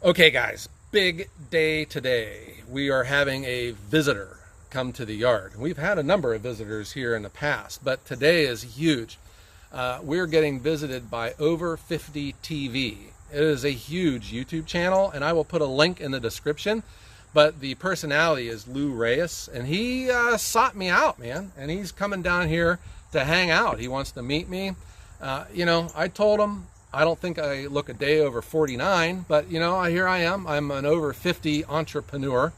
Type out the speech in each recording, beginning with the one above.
Okay guys, big day today. We are having a visitor come to the yard. We've had a number of visitors here in the past, but today is huge. We're getting visited by Over 50 TV. It is a huge YouTube channel, and I will put a link in the description. But the personality is Lou Reyes, and he sought me out, man. And he's coming down here to hang out. He wants to meet me. I told him, I don't think I look a day over 49, but here I am. I'm an over 50 entrepreneur.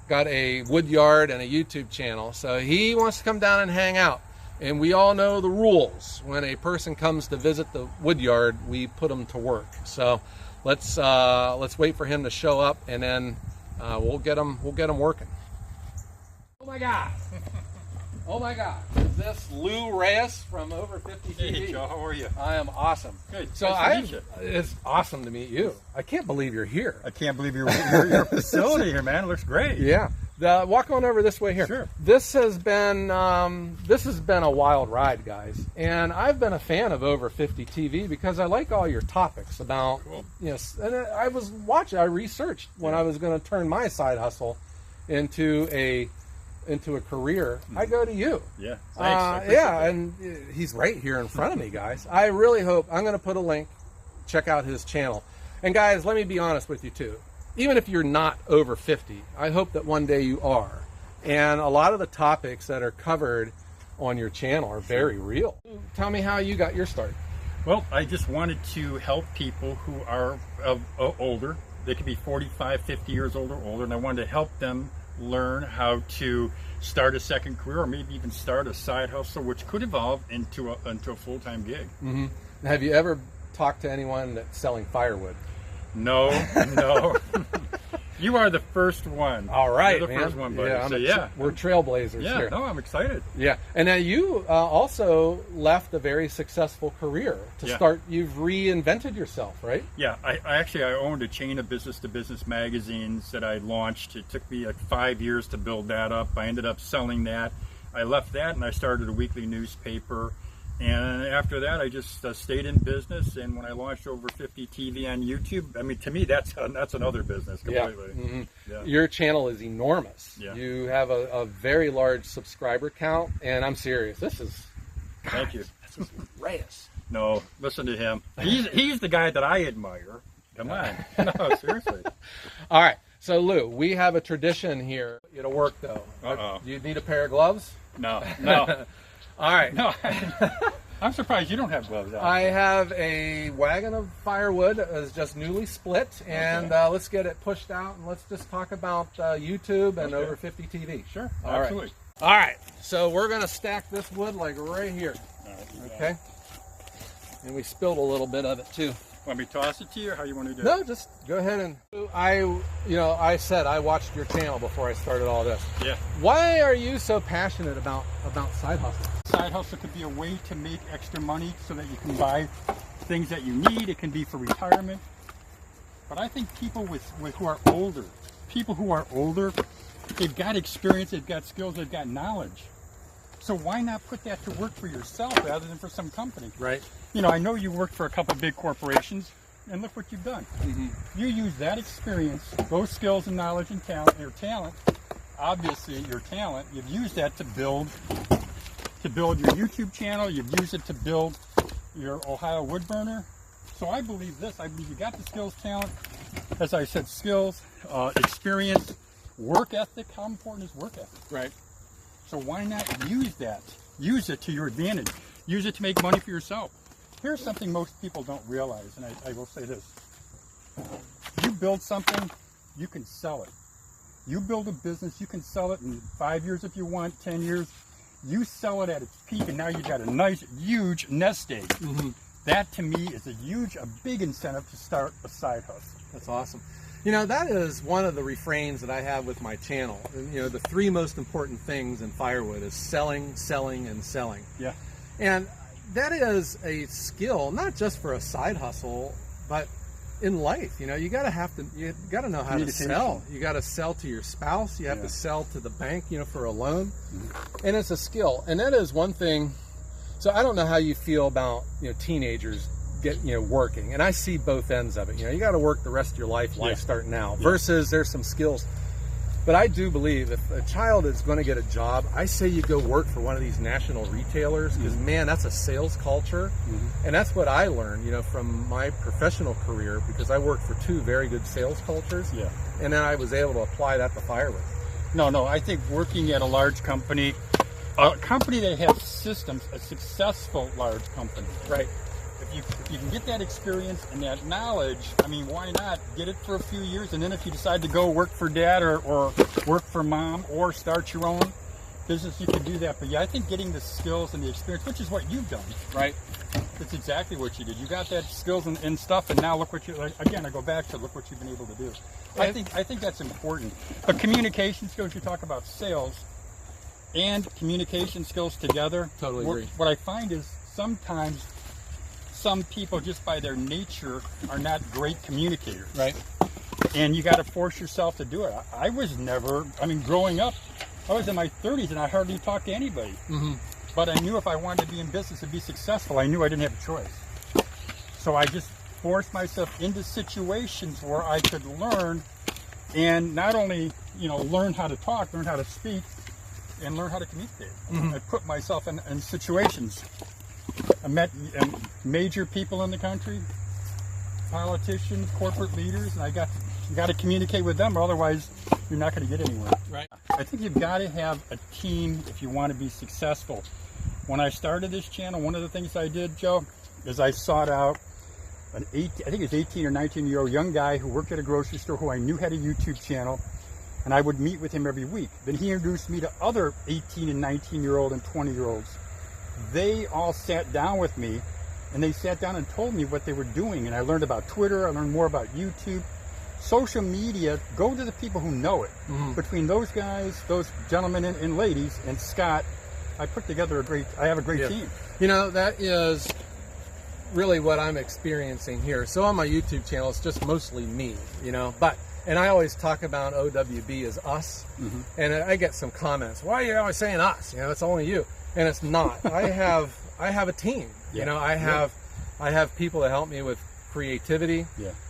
Got a wood yard and a YouTube channel. So he wants to come down and hang out. And we all know the rules. When a person comes to visit the wood yard, we put them to work. So let's wait for him to show up, and then we'll get him working. Oh my God. Oh my God. Is this Lou Reyes from Over 50 TV? Hey Joe, how are you? I am awesome. Good. So nice to meet you. It's awesome to meet you. I can't believe you're here. I can't believe your facility here, man. It looks great. Yeah. Walk on over this way here. Sure. This has been a wild ride, guys. And I've been a fan of Over 50 TV because I like all your topics about, Cool. And I researched when I was going to turn my side hustle into a career. I go to you. Yeah. Thanks. And he's right here in front of me, guys. I really hope, I'm going to put a link, check out his channel. And guys, let me be honest with you too. Even if you're not over 50, I hope that one day you are. And a lot of the topics that are covered on your channel are very real. Tell me how you got your start. Well, I just wanted to help people who are older. They could be 45, 50 years old or older, and I wanted to help them learn how to start a second career, or maybe even start a side hustle, which could evolve into a full-time gig. Mm-hmm. Have you ever talked to anyone that's selling firewood? No. You are the first one. All right, You're the first one, buddy. Yeah, we're trailblazers here. No, I'm excited. Yeah, and now you also left a very successful career to start. You've reinvented yourself, right? Yeah, I owned a chain of business-to-business magazines that I launched. It took me like 5 years to build that up. I ended up selling that. I left that and I started a weekly newspaper. And after that, I just stayed in business. And when I launched Over 50 TV on YouTube, I mean, to me, that's another business completely. Yeah. Mm-hmm. Yeah. Your channel is enormous. Yeah. You have a very large subscriber count, and I'm serious. This is, thank you. This is Reyes. No, listen to him. He's the guy that I admire. Come on. No, seriously. All right. So, Lou, we have a tradition here. It'll work, though. Uh-oh. Do you need a pair of gloves? No. All right. No, I'm surprised you don't have gloves on. I have a wagon of firewood that is just newly split, and let's get it pushed out, and let's just talk about YouTube and Over 50 TV. Sure, All absolutely. Right. All right, so we're going to stack this wood like right here. All right, okay? And we spilled a little bit of it too. Want me to toss it to you, or how you want to do it? No, just go ahead. And I said I watched your channel before I started all this. Yeah. Why are you so passionate about side hustle? Side hustle could be a way to make extra money so that you can buy things that you need. It can be for retirement. But I think people who are older, they've got experience, they've got skills, they've got knowledge. So why not put that to work for yourself rather than for some company? Right. I know you worked for a couple big corporations, and look what you've done. Mm-hmm. You use that experience, those skills and knowledge and talent, obviously your talent, you've used that to build your YouTube channel, you've used it to build your Ohio wood burner. So I believe this, I believe you got the skills, talent, as I said, skills, experience, work ethic. How important is work ethic? Right. So why not use that? Use it to your advantage. Use it to make money for yourself. Here's something most people don't realize, and I will say this. You build something, you can sell it. You build a business, you can sell it in 5 years if you want, 10 years. You sell it at its peak, and now you've got a nice, huge nest egg. Mm-hmm. That, to me, is a big incentive to start a side hustle. That's awesome. That is one of the refrains that I have with my channel. The three most important things in firewood is selling, selling, and selling. Yeah. And that is a skill, not just for a side hustle, but in life. You got to know how to sell. You got to sell to your spouse. You have to sell to the bank, for a loan. Mm-hmm. And it's a skill. And that is one thing. So I don't know how you feel about, teenagers get, working. And I see both ends of it. You got to work the rest of your life starting now, versus there's some skills. But I do believe if a child is going to get a job, I say you go work for one of these national retailers, because man, that's a sales culture. And that's what I learned, from my professional career, because I worked for 2 very good sales cultures. And then I was able to apply that to Firewood. No, I think working at a large company, a company that has systems, a successful large company. Right. If you can get that experience and that knowledge, I mean, why not get it for a few years, and then if you decide to go work for dad or work for mom or start your own business, you can do that. But yeah, I think getting the skills and the experience, which is what you've done. Right. That's exactly what you did. You got that skills and stuff, and now look what again, I go back to look what you've been able to do. I think that's important. But communication skills, you talk about sales and communication skills together. Totally agree. What I find is sometimes some people, just by their nature, are not great communicators. Right. And you got to force yourself to do it. I was never, growing up, I was in my 30s and I hardly talked to anybody. But I knew if I wanted to be in business and be successful, I knew I didn't have a choice. So I just forced myself into situations where I could learn, and not only, learn how to talk, learn how to speak, and learn how to communicate. I put myself in situations. I met major people in the country, politicians, corporate leaders, and you got to communicate with them, or otherwise you're not going to get anywhere. Right. I think you've got to have a team if you want to be successful. When I started this channel, one of the things I did, Joe, is I sought out I think it was 18 or 19-year-old young guy who worked at a grocery store who I knew had a YouTube channel, and I would meet with him every week. Then he introduced me to other 18 and 19-year-old and 20-year-olds. They all sat down with me, and they sat down and told me what they were doing, and I learned about Twitter, I learned more about YouTube. Social media, go to the people who know it. Between those guys, those gentlemen and ladies, and Scott, I put together I have a great team. That is really what I'm experiencing here. So on my YouTube channel, it's just mostly me, and I always talk about OWB as us, and I get some comments, why are you always saying us? It's only you. And it's not. I have a team. I have people that help me with creativity,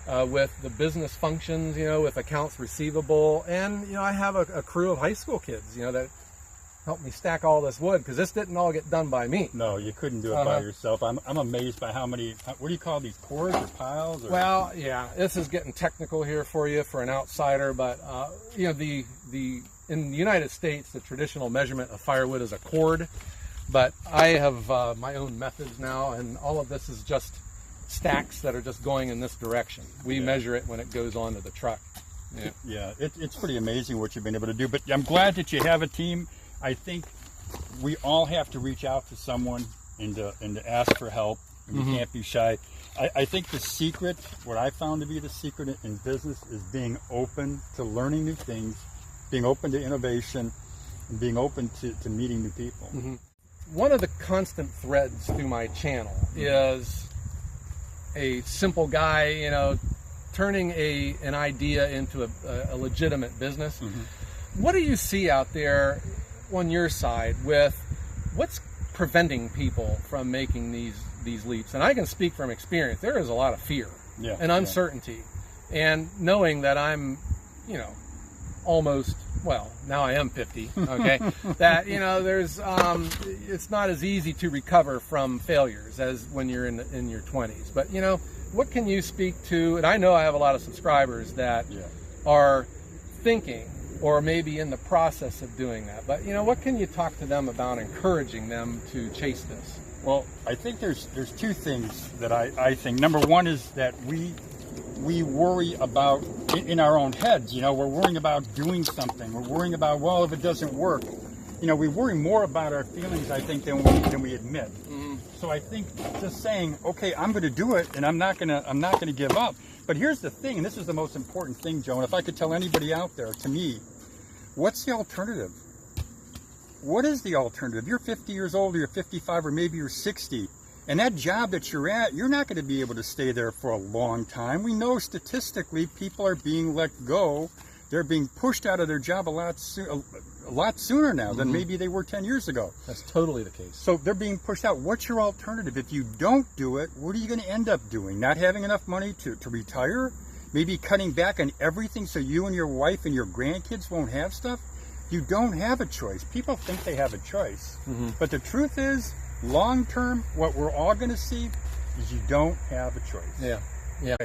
with the business functions, with accounts receivable, and I have a crew of high school kids, that help me stack all this wood, because this didn't all get done by me. No, you couldn't do it by yourself. I'm amazed by how many. What do you call these, cores or piles? Or? Well, yeah, this is getting technical here for you, for an outsider, but in the United States, the traditional measurement of firewood is a cord. But I have my own methods now, and all of this is just stacks that are just going in this direction. We measure it when it goes onto the truck. It's pretty amazing what you've been able to do. But I'm glad that you have a team. I think we all have to reach out to someone and to ask for help. And you can't be shy. I think the secret, what I found to be the secret in business, is being open to learning new things, being open to innovation, and being open to meeting new people. One of the constant threads through my channel is a simple guy, turning an idea into a legitimate business. What do you see out there on your side with what's preventing people from making these leaps? And I can speak from experience. There is a lot of fear and uncertainty, and knowing that I'm, almost, well, now I am 50, okay, that, there's, it's not as easy to recover from failures as when you're in your 20s. But, what can you speak to, and I know I have a lot of subscribers that are thinking or maybe in the process of doing that, but, what can you talk to them about encouraging them to chase this? Well, I think there's 2 things that I think. Number one is that we worry about, in our own heads, we're worrying about doing something. We're worrying about, well, if it doesn't work. We worry more about our feelings, I think, than we admit. So I think just saying, okay, I'm going to do it, and I'm not going to give up. But here's the thing, and this is the most important thing, Joe, and if I could tell anybody out there, to me, what's the alternative? What is the alternative? You're 50 years old, or you're 55, or maybe you're 60. And that job that you're at, you're not going to be able to stay there for a long time. We know statistically people are being let go They're being pushed out of their job a lot sooner now than maybe they were 10 years ago. That's totally the case. So they're being pushed out. What's your alternative? If you don't do it, what are you going to end up doing? Not having enough money to retire? Maybe cutting back on everything so you and your wife and your grandkids won't have stuff? You don't have a choice. People think they have a choice. But the truth is, long term, what we're all going to see is you don't have a choice. Yeah. Yeah.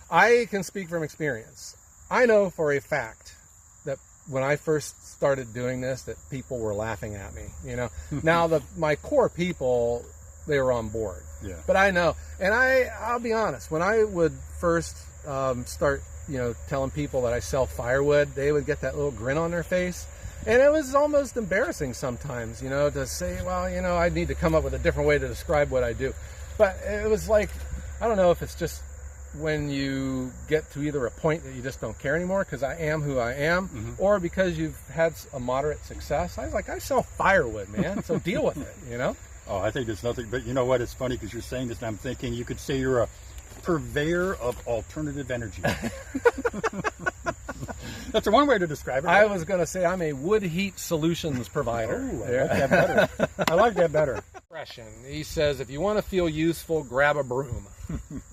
I can speak from experience. I know for a fact that when I first started doing this, that people were laughing at me, you know. Now, my core people, they were on board. Yeah. But I know, and I'll be honest, when I would first start, you know, telling people that I sell firewood, they would get that little grin on their face. And it was almost embarrassing sometimes, you know, to say, well, you know, I need to come up with a different way to describe what I do. But it was like, I don't know if it's just when you get to either a point that you just don't care anymore because I am who I am, or because you've had a moderate success. I was like, I sell firewood, man, so deal with it, you know? Oh, I think there's nothing, but you know what? It's funny because you're saying this and I'm thinking you could say you're a purveyor of alternative energy. That's one way to describe it. Right? I was going to say I'm a wood heat solutions provider. Oh, I like that better. I like that better. He says, if you want to feel useful, grab a broom.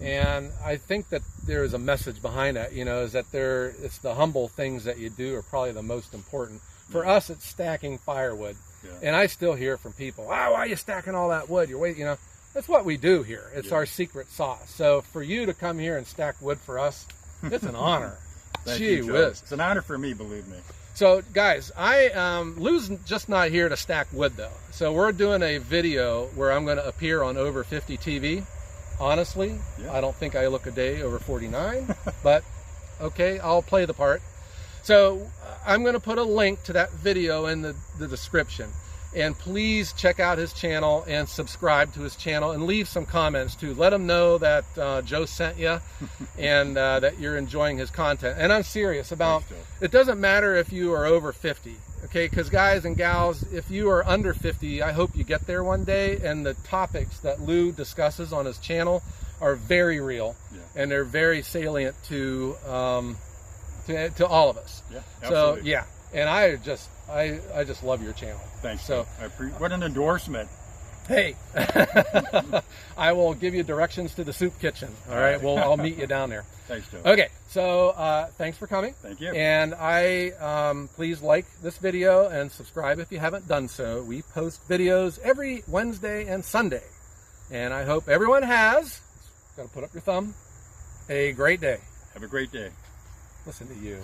And I think that there is a message behind that, you know, is that it's the humble things that you do are probably the most important. For us, it's stacking firewood. Yeah. And I still hear from people, why are you stacking all that wood? You're waiting, you know, that's what we do here. It's our secret sauce. So for you to come here and stack wood for us, it's an honor. Gee whiz. It's an honor for me, believe me. So guys, Lou's just not here to stack wood though. So we're doing a video where I'm going to appear on Over 50 TV. Honestly, I don't think I look a day over 49, but okay, I'll play the part. So I'm going to put a link to that video in the description. And please check out his channel and subscribe to his channel and leave some comments too. Let him know that Joe sent you and that you're enjoying his content. And I'm serious about, it doesn't matter if you are over 50, okay? Because guys and gals, if you are under 50, I hope you get there one day. And the topics that Lou discusses on his channel are very real and they're very salient to all of us. Yeah, absolutely. So yeah, and I just love your channel. Thanks. So what an endorsement. Hey, I will give you directions to the soup kitchen. All right. Well, I'll meet you down there. Thanks, Joe. Okay. So thanks for coming. Thank you. And please like this video and subscribe if you haven't done so. We post videos every Wednesday and Sunday. And I hope everyone has, got to put up your thumb, a great day. Have a great day. Listen to you.